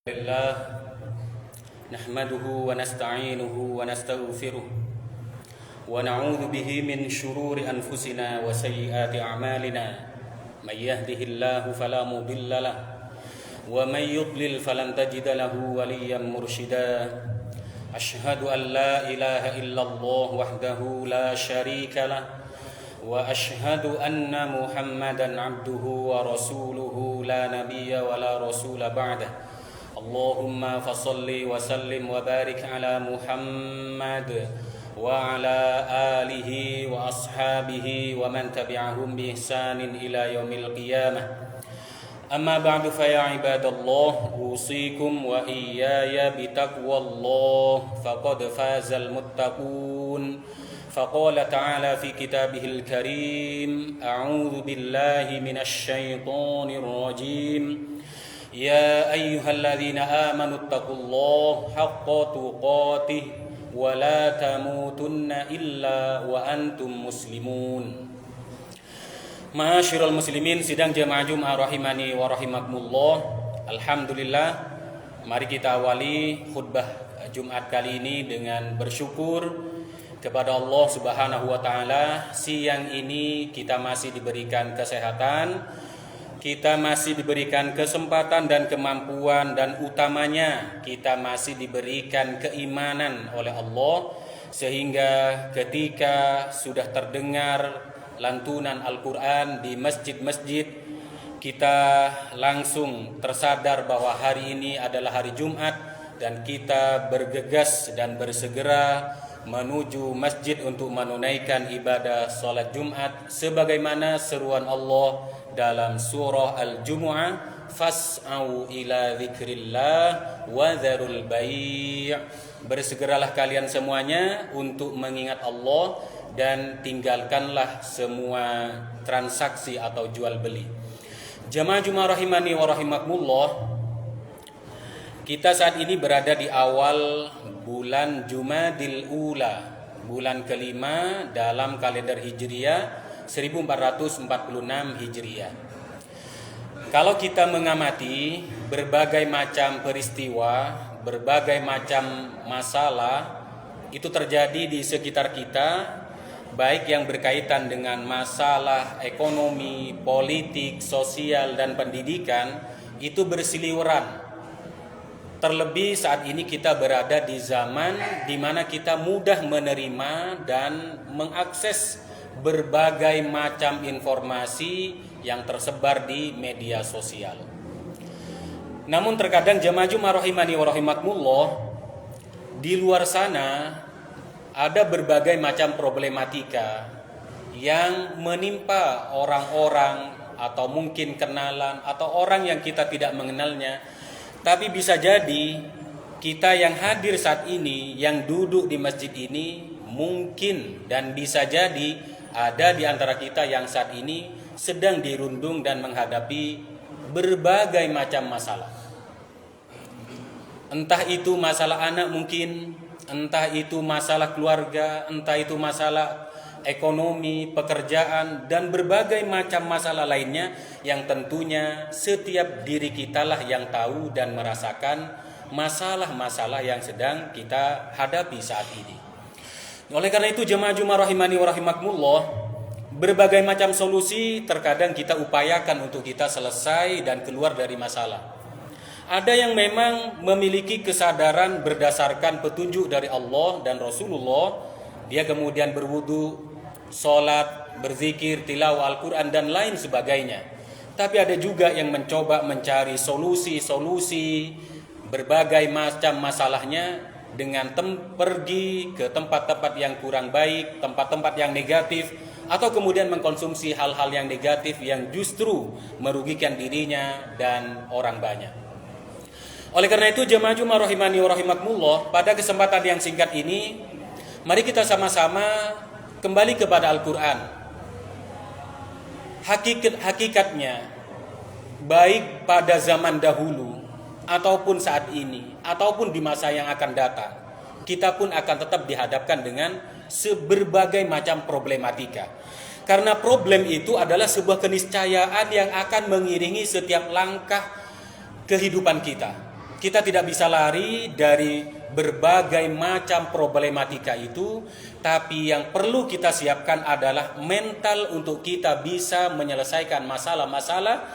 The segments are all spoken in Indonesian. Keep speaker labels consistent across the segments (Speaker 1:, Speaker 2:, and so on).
Speaker 1: لله نحمده ونستعينه ونستغفره ونعوذ به من شرور أنفسنا وسيئات أعمالنا من يهده الله فلا مضل له ومن يضلل فلن تجد له وليا مرشدا أشهد أن لا إله إلا الله وحده لا شريك له وأشهد أن محمدا عبده ورسوله لا نبي ولا رسول بعده اللهم فصل وسلم وبارك على محمد وعلى آله وأصحابه ومن تبعهم بإحسان إلى يوم القيامة أما بعد فيا عباد الله أوصيكم وإياي بتقوى الله فقد فاز المتقون فقال تعالى في كتابه الكريم أعوذ بالله من الشيطان الرجيم يا أيها الذين آمنوا اتقوا الله حق تقاته ولا تموتن إلا وأنتم مسلمون. Ma'asyiral muslimin, sidang jamaah Jumat rahimani wa rahimakumullah. Alhamdulillah, mari kita awali khutbah Jumat kali ini dengan bersyukur kepada Allah Subhanahu wa taala. Siang ini kita masih diberikan kesehatan, kita masih diberikan kesempatan dan kemampuan, dan utamanya kita masih diberikan keimanan oleh Allah, sehingga ketika sudah terdengar lantunan Al-Quran di masjid-masjid, kita langsung tersadar bahwa hari ini adalah hari Jumat, dan kita bergegas dan bersegera menuju masjid untuk menunaikan ibadah salat Jumat sebagaimana seruan Allah dalam surah Al-Jumu'ah, fas'au ila dzikrillah wa dzarul bai'. Bersegeralah kalian semuanya untuk mengingat Allah dan tinggalkanlah semua transaksi atau jual beli. Jamaah Jumat rahimani wa rahimakumullah, kita saat ini berada di awal bulan Jumadil Ula, bulan kelima dalam kalender Hijriah 1446 Hijriah. Kalau kita mengamati berbagai macam peristiwa, berbagai macam masalah itu terjadi di sekitar kita, baik yang berkaitan dengan masalah ekonomi, politik, sosial, dan pendidikan, itu bersiliweran. Terlebih saat ini kita berada di zaman di mana kita mudah menerima dan mengakses berbagai macam informasi yang tersebar di media sosial. Namun terkadang jamaah Jumat rahimani wa rahimakumullah, di luar sana ada berbagai macam problematika yang menimpa orang-orang atau mungkin kenalan atau orang yang kita tidak mengenalnya. Tapi bisa jadi kita yang hadir saat ini, yang duduk di masjid ini, mungkin dan bisa jadi ada di antara kita yang saat ini sedang dirundung dan menghadapi berbagai macam masalah. Entah itu masalah anak mungkin, entah itu masalah keluarga, entah itu masalah ekonomi, pekerjaan, dan berbagai macam masalah lainnya yang tentunya setiap diri kitalah yang tahu dan merasakan masalah-masalah yang sedang kita hadapi saat ini. Oleh karena itu jemaah Jumat rahimani wa rahimakumullah, berbagai macam solusi terkadang kita upayakan untuk kita selesai dan keluar dari masalah. Ada yang memang memiliki kesadaran berdasarkan petunjuk dari Allah dan Rasulullah, dia kemudian berwudu, sholat, berzikir, tilawah Al-Quran, dan lain sebagainya. Tapi ada juga yang mencoba mencari solusi-solusi berbagai macam masalahnya dengan pergi ke tempat-tempat yang kurang baik, tempat-tempat yang negatif, atau kemudian mengkonsumsi hal-hal yang negatif yang justru merugikan dirinya dan orang banyak. Oleh karena itu jemaah Jumat rahimani wa rahimakumullah, pada kesempatan yang singkat ini mari kita sama-sama kembali kepada Al-Quran. Hakikatnya, baik pada zaman dahulu ataupun saat ini ataupun di masa yang akan datang, kita pun akan tetap dihadapkan dengan berbagai macam problematika. Karena problem itu adalah sebuah keniscayaan yang akan mengiringi setiap langkah kehidupan kita. kita tidak bisa lari dari berbagai macam problematika itu, tapi yang perlu kita siapkan adalah mental untuk kita bisa menyelesaikan masalah-masalah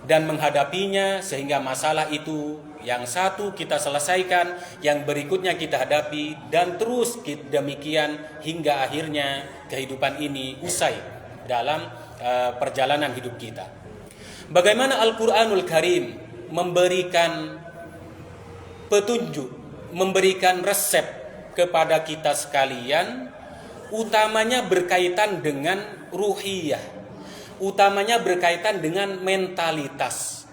Speaker 1: dan menghadapinya, sehingga masalah itu yang satu kita selesaikan, yang berikutnya kita hadapi, dan terus demikian hingga akhirnya kehidupan ini usai dalam perjalanan hidup kita. Bagaimana Al-Quranul Karim memberikan petunjuk, memberikan resep kepada kita sekalian, utamanya berkaitan dengan ruhiyah, utamanya berkaitan dengan mentalitas.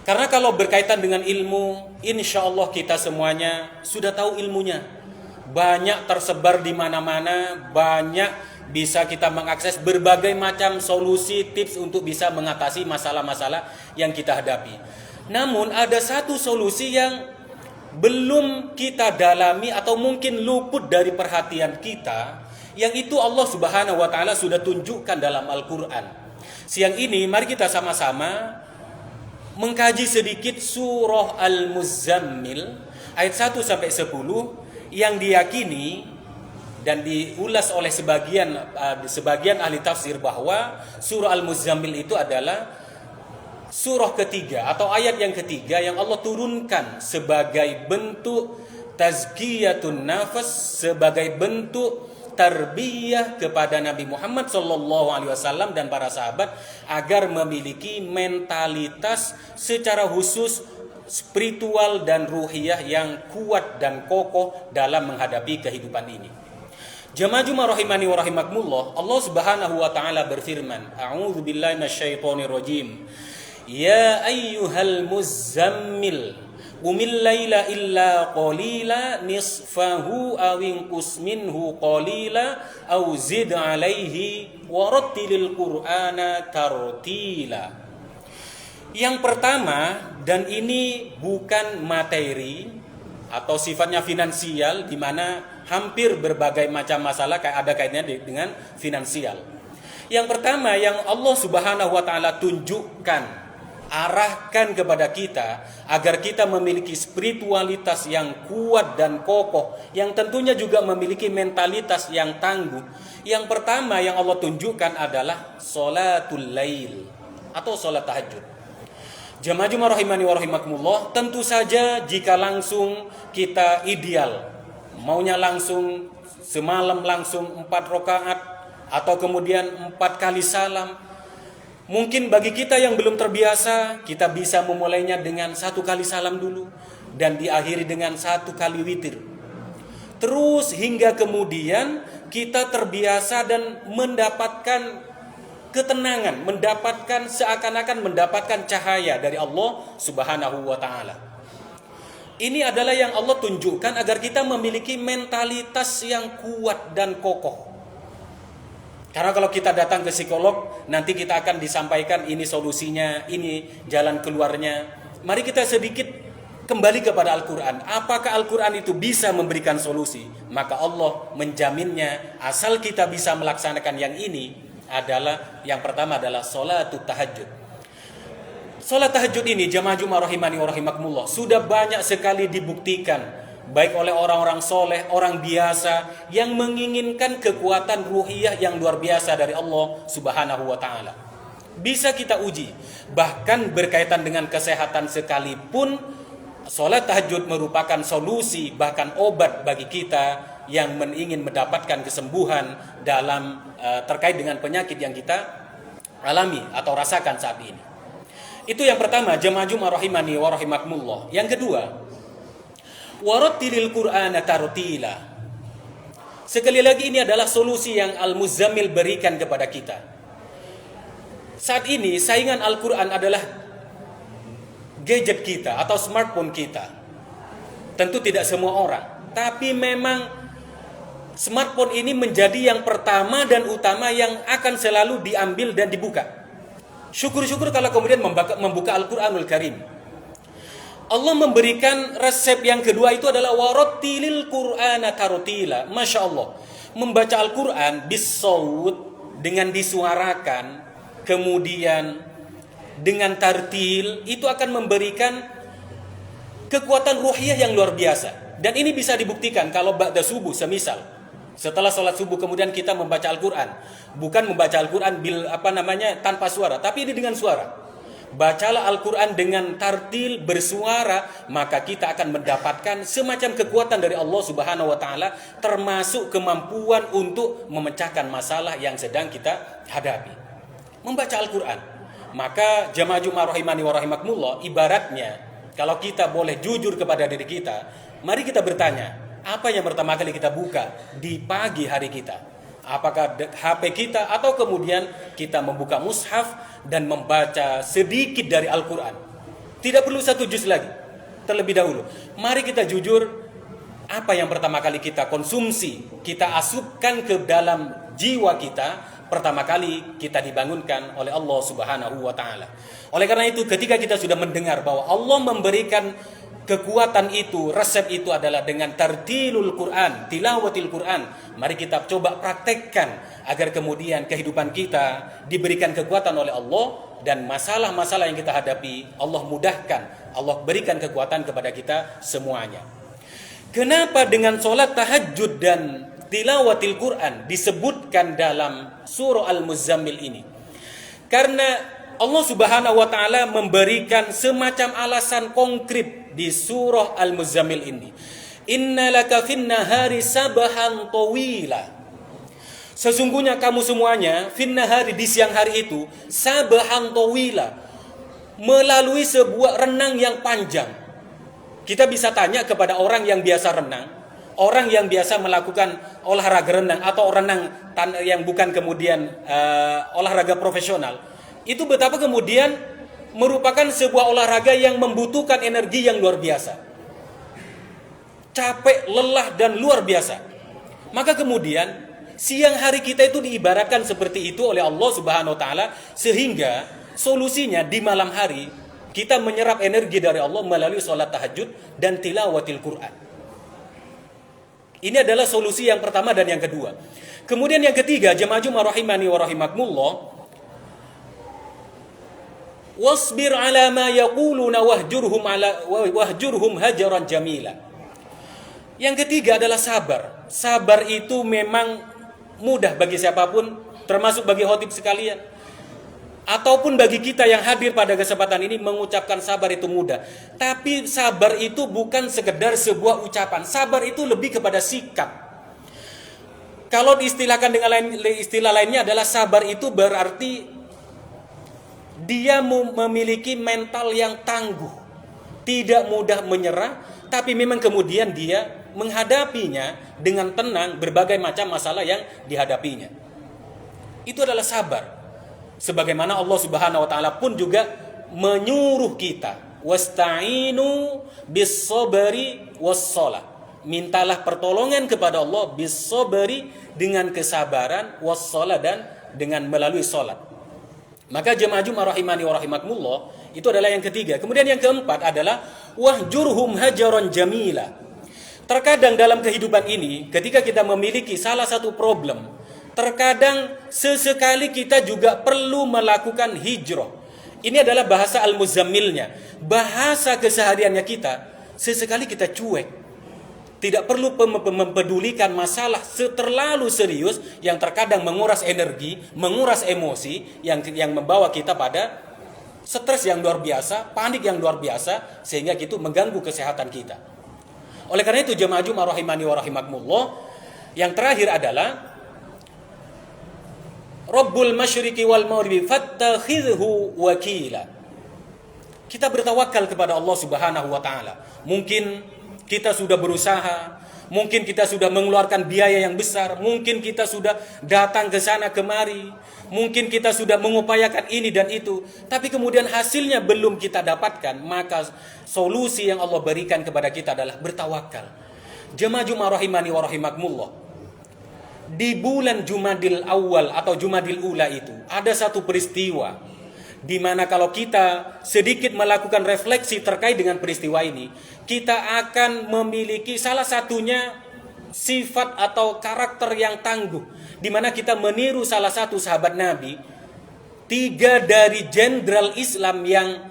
Speaker 1: Karena kalau berkaitan dengan ilmu, insya Allah kita semuanya sudah tahu ilmunya. Banyak tersebar di mana-mana, banyak bisa kita mengakses berbagai macam solusi, tips untuk bisa mengatasi masalah-masalah yang kita hadapi. Namun ada satu solusi yang belum kita dalami atau mungkin luput dari perhatian kita, yang itu Allah Subhanahu wa taala sudah tunjukkan dalam Al-Qur'an. Siang ini mari kita sama-sama mengkaji sedikit surah Al-Muzammil ayat 1 sampai 10 yang diyakini dan diulas oleh sebagian ahli tafsir bahwa surah Al-Muzammil itu adalah surah ketiga atau ayat yang ketiga yang Allah turunkan sebagai bentuk tazkiyatun nafas, sebagai bentuk tarbiyah kepada Nabi Muhammad SAW dan para sahabat agar memiliki mentalitas secara khusus spiritual dan ruhiyah yang kuat dan kokoh dalam menghadapi kehidupan ini. Jamaah Jumat rahimani wa rahimakumullah, Allah Subhanahu wa taala berfirman, A'udzu billahi minasyaitonir rajim. Ya ayyuhal muzammil qumil laila illa qalila nisfahu aw inqus minhu qalila aw zid alaihi warattilil qur'ana tartila. Yang pertama, dan ini bukan materi atau sifatnya finansial, di mana hampir berbagai macam masalah ada kaitannya dengan finansial. Yang pertama yang Allah Subhanahu wa taala tunjukkan, arahkan kepada kita agar kita memiliki spiritualitas yang kuat dan kokoh, yang tentunya juga memiliki mentalitas yang tangguh. Yang pertama yang Allah tunjukkan adalah sholatul lail atau sholat tahajud. Jamaah Jumat rahimani wa rahimakumullah, tentu saja jika langsung kita ideal, maunya langsung semalam langsung 4 rakaat atau kemudian 4 kali salam. Mungkin bagi kita yang belum terbiasa, kita bisa memulainya dengan 1 kali salam dulu dan diakhiri dengan 1 kali witir. Terus hingga kemudian kita terbiasa dan mendapatkan ketenangan, seakan-akan mendapatkan cahaya dari Allah Subhanahu wa taala. Ini adalah yang Allah tunjukkan agar kita memiliki mentalitas yang kuat dan kokoh. Karena kalau kita datang ke psikolog, nanti kita akan disampaikan ini solusinya, ini jalan keluarnya. Mari kita sedikit kembali kepada Al-Quran. Apakah Al-Quran itu bisa memberikan solusi? Maka Allah menjaminnya, asal kita bisa melaksanakan yang ini adalah, yang pertama adalah sholatut tahajud. Sholat tahajud ini, jamaah Jumat rahimani wa rahimakumullah, sudah banyak sekali dibuktikan baik oleh orang-orang soleh, orang biasa yang menginginkan kekuatan ruhiyah yang luar biasa dari Allah Subhanahu wa taala. Bisa kita uji. Bahkan berkaitan dengan kesehatan sekalipun, sholat tahajud merupakan solusi, bahkan obat bagi kita yang ingin mendapatkan kesembuhan dalam terkait dengan penyakit yang kita alami atau rasakan saat ini. Itu yang pertama, jamaah Jumat rahimani wa rahimakumullah. Yang kedua, warattilil qur'ana tartila. Sekali lagi ini adalah solusi yang Al-Muzammil berikan kepada kita. Saat ini saingan Al-Qur'an adalah gadget kita atau smartphone kita. Tentu tidak semua orang, tapi memang smartphone ini menjadi yang pertama dan utama yang akan selalu diambil dan dibuka. Syukur-syukur kalau kemudian membuka Al-Qur'anul Karim. Allah memberikan resep yang kedua itu adalah warattilil qur'ana tartila. Masya Allah, membaca Al-Quran bisawut, dengan disuarakan, kemudian dengan tartil, itu akan memberikan kekuatan ruhiyah yang luar biasa. Dan ini bisa dibuktikan kalau ba'da subuh, semisal setelah sholat subuh kemudian kita membaca Al-Quran, bukan membaca Al-Quran tanpa suara, tapi ini dengan suara. Bacalah Al-Quran dengan tartil bersuara, maka kita akan mendapatkan semacam kekuatan dari Allah Subhanahu wa Ta'ala, termasuk kemampuan untuk memecahkan masalah yang sedang kita hadapi. Membaca Al-Quran. Maka jamaah Jumat rahimani wa rahimakumullah, ibaratnya kalau kita boleh jujur kepada diri kita, mari kita bertanya, apa yang pertama kali kita buka di pagi hari kita? Apakah HP kita atau kemudian kita membuka mushaf dan membaca sedikit dari Al-Quran? Tidak perlu 1 juz lagi. Terlebih dahulu, mari kita jujur, apa yang pertama kali kita konsumsi, kita asupkan ke dalam jiwa kita, pertama kali kita dibangunkan oleh Allah Subhanahu wa Ta'ala. Oleh karena itu, ketika kita sudah mendengar bahwa Allah memberikan kekuatan itu, resep itu adalah dengan tartilul Quran, tilawatil Quran. Mari kita coba praktekkan agar kemudian kehidupan kita diberikan kekuatan oleh Allah, dan masalah-masalah yang kita hadapi Allah mudahkan, Allah berikan kekuatan kepada kita semuanya. Kenapa dengan sholat tahajud dan tilawatil Quran disebutkan dalam surah Al-Muzammil ini? Karena Allah Subhanahu wa Ta'ala memberikan semacam alasan konkret di surah Al-Muzammil ini. Innalaka fin nahari sabahan tawila. Sesungguhnya kamu semuanya fin nahari, di siang hari itu, sabahan tawila, melalui sebuah renang yang panjang. Kita bisa tanya kepada orang yang biasa renang, orang yang biasa melakukan olahraga renang atau renang yang bukan kemudian olahraga profesional, itu betapa kemudian merupakan sebuah olahraga yang membutuhkan energi yang luar biasa. Capek, lelah, dan luar biasa. Maka kemudian siang hari kita itu diibaratkan seperti itu oleh Allah Subhanahu wa Ta'ala, sehingga solusinya di malam hari kita menyerap energi dari Allah melalui sholat tahajud dan tilawatil Quran. Ini adalah solusi yang pertama dan yang kedua. Kemudian yang ketiga, jamaah Jumat rahimani wa rahimakumullah, wasbir ala ma yaquluna wahjurhum hajaran jamila. Yang ketiga adalah sabar. Sabar itu memang mudah bagi siapapun, termasuk bagi khotib sekalian, ataupun bagi kita yang hadir pada kesempatan ini. Mengucapkan sabar itu mudah, tapi sabar itu bukan sekedar sebuah ucapan. Sabar itu lebih kepada sikap. Kalau diistilahkan dengan istilah lainnya adalah sabar itu berarti dia memiliki mental yang tangguh, tidak mudah menyerah, tapi memang kemudian dia menghadapinya dengan tenang berbagai macam masalah yang dihadapinya. Itu adalah sabar. Sebagaimana Allah Subhanahu wa Ta'ala pun juga menyuruh kita, wasta'inu bis-sabri was-shalah. Mintalah pertolongan kepada Allah bis-sabri, dengan kesabaran, was-shalah, dan dengan melalui salat. Maka jemaah Jumat rahimani wa rahimakumullah, itu adalah yang ketiga. Kemudian yang keempat adalah wahjurhum hajaran jamila. Terkadang dalam kehidupan ini, ketika kita memiliki salah satu problem, terkadang sesekali kita juga perlu melakukan hijrah. Ini adalah bahasa Al-Muzammilnya. Bahasa kesehariannya kita, sesekali kita cuek. Tidak perlu mempedulikan masalah terlalu serius yang terkadang menguras energi, menguras emosi, yang membawa kita pada stres yang luar biasa, panik yang luar biasa, sehingga itu mengganggu kesehatan kita. Oleh karena itu jemaah Jumat rahimani wa rahimakumullah, yang terakhir adalah Rabbul masyriqi wal maghribi fattakhidhu wakila. Kita bertawakal kepada Allah Subhanahu wa Ta'ala. Mungkin kita sudah berusaha, mungkin kita sudah mengeluarkan biaya yang besar, mungkin kita sudah datang ke sana kemari, mungkin kita sudah mengupayakan ini dan itu, tapi kemudian hasilnya belum kita dapatkan. Maka solusi yang Allah berikan kepada kita adalah bertawakal. Jemaah Jumat rahimani wa rahimakumullah, di bulan Jumadil Awal atau Jumadil Ula itu ada satu peristiwa di mana kalau kita sedikit melakukan refleksi terkait dengan peristiwa ini, kita akan memiliki salah satunya sifat atau karakter yang tangguh, di mana kita meniru salah satu sahabat Nabi, 3 dari jenderal Islam yang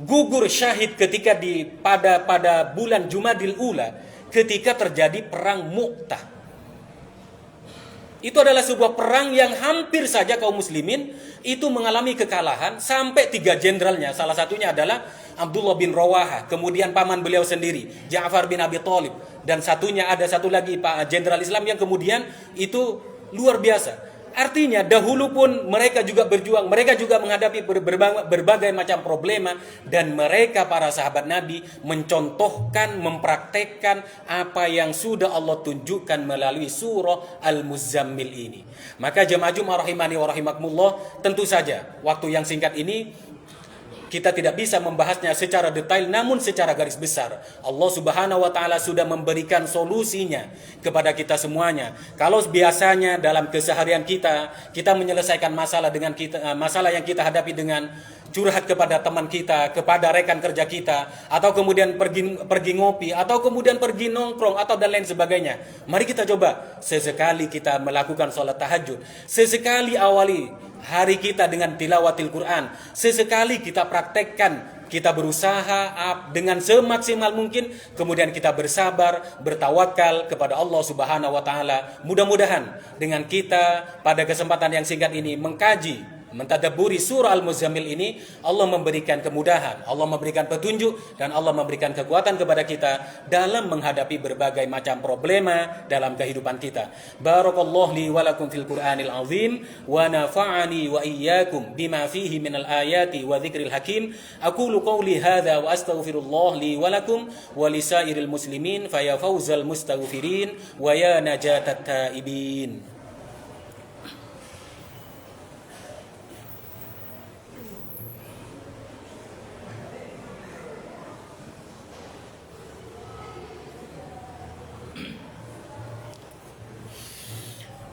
Speaker 1: gugur syahid ketika pada bulan Jumadil Ula ketika terjadi perang Mu'tah. Itu adalah sebuah perang yang hampir saja kaum muslimin itu mengalami kekalahan sampai 3 jenderalnya. Salah satunya adalah Abdullah bin Rawaha, kemudian paman beliau sendiri Ja'far bin Abi Thalib, dan ada satu lagi Pak Jenderal Islam yang kemudian itu luar biasa. Artinya dahulu pun mereka juga berjuang, mereka juga menghadapi berbagai macam problema, dan mereka para sahabat Nabi mencontohkan, mempraktekkan apa yang sudah Allah tunjukkan melalui surah Al-Muzammil ini. Maka jemaah Jumat rahimani wa rahimakumullah, tentu saja waktu yang singkat ini kita tidak bisa membahasnya secara detail, namun secara garis besar Allah Subhanahu wa taala sudah memberikan solusinya kepada kita semuanya. Kalau biasanya dalam keseharian kita menyelesaikan masalah yang kita hadapi dengan curhat kepada teman kita, kepada rekan kerja kita, atau kemudian pergi ngopi, atau kemudian pergi nongkrong, atau dan lain sebagainya. Mari kita coba sesekali kita melakukan sholat tahajud, sesekali awali hari kita dengan tilawatil Quran, sesekali kita praktekkan, kita berusaha dengan semaksimal mungkin, kemudian kita bersabar, bertawakal kepada Allah Subhanahu wa taala. Mudah-mudahan dengan kita pada kesempatan yang singkat ini mengkaji, mentadabburi surah Al-Muzammil ini, Allah memberikan kemudahan, Allah memberikan petunjuk, dan Allah memberikan kekuatan kepada kita dalam menghadapi berbagai macam problema dalam kehidupan kita. Barakallahu li wa lakum fil Qur'anil azim, wa nafa'ani wa iyyakum bima fihi minal ayati wa dzikril hakim. Aqulu qawli hadza wa astaghfirullah li wa lakum wa lisairil muslimin fa ya fawzal mustaghfirin wa ya najatat taibin.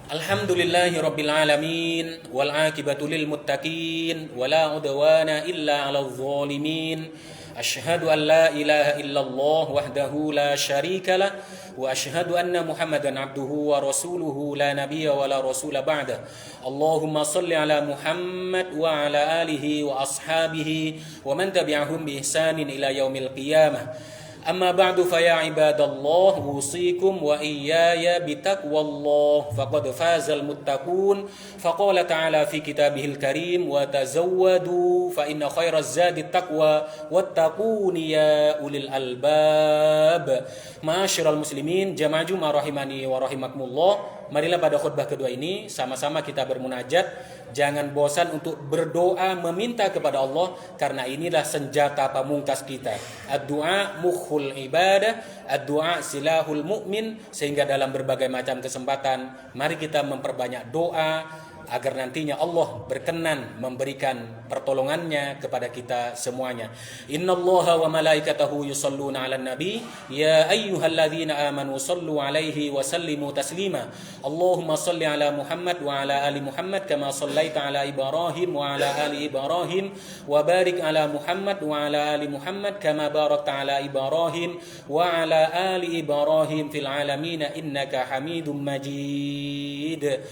Speaker 1: Alhamdulillahi rabbil alamin, wal aqibatu lil muttaqin, wala udwana illa 'alal zalimin. Asyhadu an la ilaha illallah wahdahu la syarika lah, wa asyhadu anna Muhammadan abduhu wa rasuluhu la nabiyya wa la rasula ba'da. Allahumma salli ala Muhammad wa ala alihi wa ashabihi wa man tabi'ahum bi ihsanin ila yaumil qiyamah. Amma ba'du fa ya ibadallah, usikum wa iyaya bitaqwallah, faqad fazal muttaqun. Faqala ta'ala fi kitabihil karim, wa tazawwadu fa inna khairaz zadi taqwa wattaquni ya ulil albab. Ma'asyiral muslimin, jamaah Jumat rahimani wa rahimakumullah, marilah pada khutbah kedua ini sama-sama kita bermunajat. Jangan bosan untuk berdoa meminta kepada Allah, karena inilah senjata pamungkas kita. Ad-du'a mukhul ibadah, ad-du'a silahul mu'min. Sehingga dalam berbagai macam kesempatan mari kita memperbanyak doa agar nantinya Allah berkenan memberikan pertolongannya kepada kita semuanya. Innallaha wa malaikatahu yusholluna 'alan nabi ya ayyuhalladzina amanu shallu 'alaihi wa sallimu taslima. Allahumma shalli 'ala Muhammad wa 'ala ali Muhammad kama shallaita 'ala Ibrahim wa 'ala ali Ibrahim, wa barik 'ala Muhammad wa 'ala ali Muhammad kama barakta 'ala Ibrahim wa 'ala ali Ibrahim fil 'alamin innaka Hamidum Majid.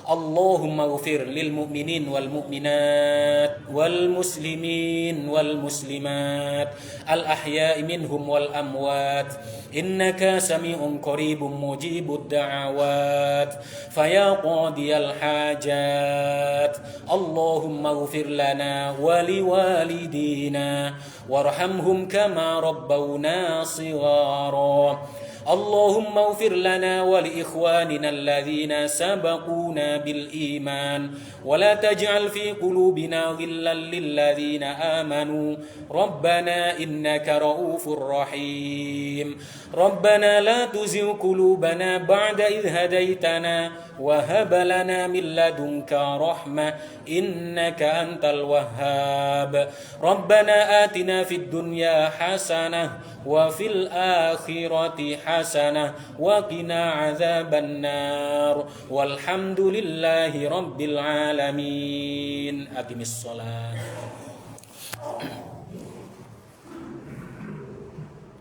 Speaker 1: Allahumma ghfir lil mu'minin wal mu'minat wal muslimin wal muslimat al ahya'i minhum wal amwat innaka sami'un qaribun mujibud da'awat faya qadiyal hajat. Allahumma ghfir lana wa liwalidina warhamhum kama rabbawna shighara. Allahumma ighfir lana wa li ikhwanina alladhina sabaquna bil iman wa la taj'al fi qulubina ghillan lil ladzina amanu rabbana innaka raufur rahim. Rabbana la tuzigh qulubana ba'da idh hadaitana wa hab lana min ladunka rahmah innaka antal wahhab. Rabbana atina fid dunya hasanah wa fil akhirati hasanah wa qina adzaban nar walhamdulillahi rabbil alamin. Aqimis shalah.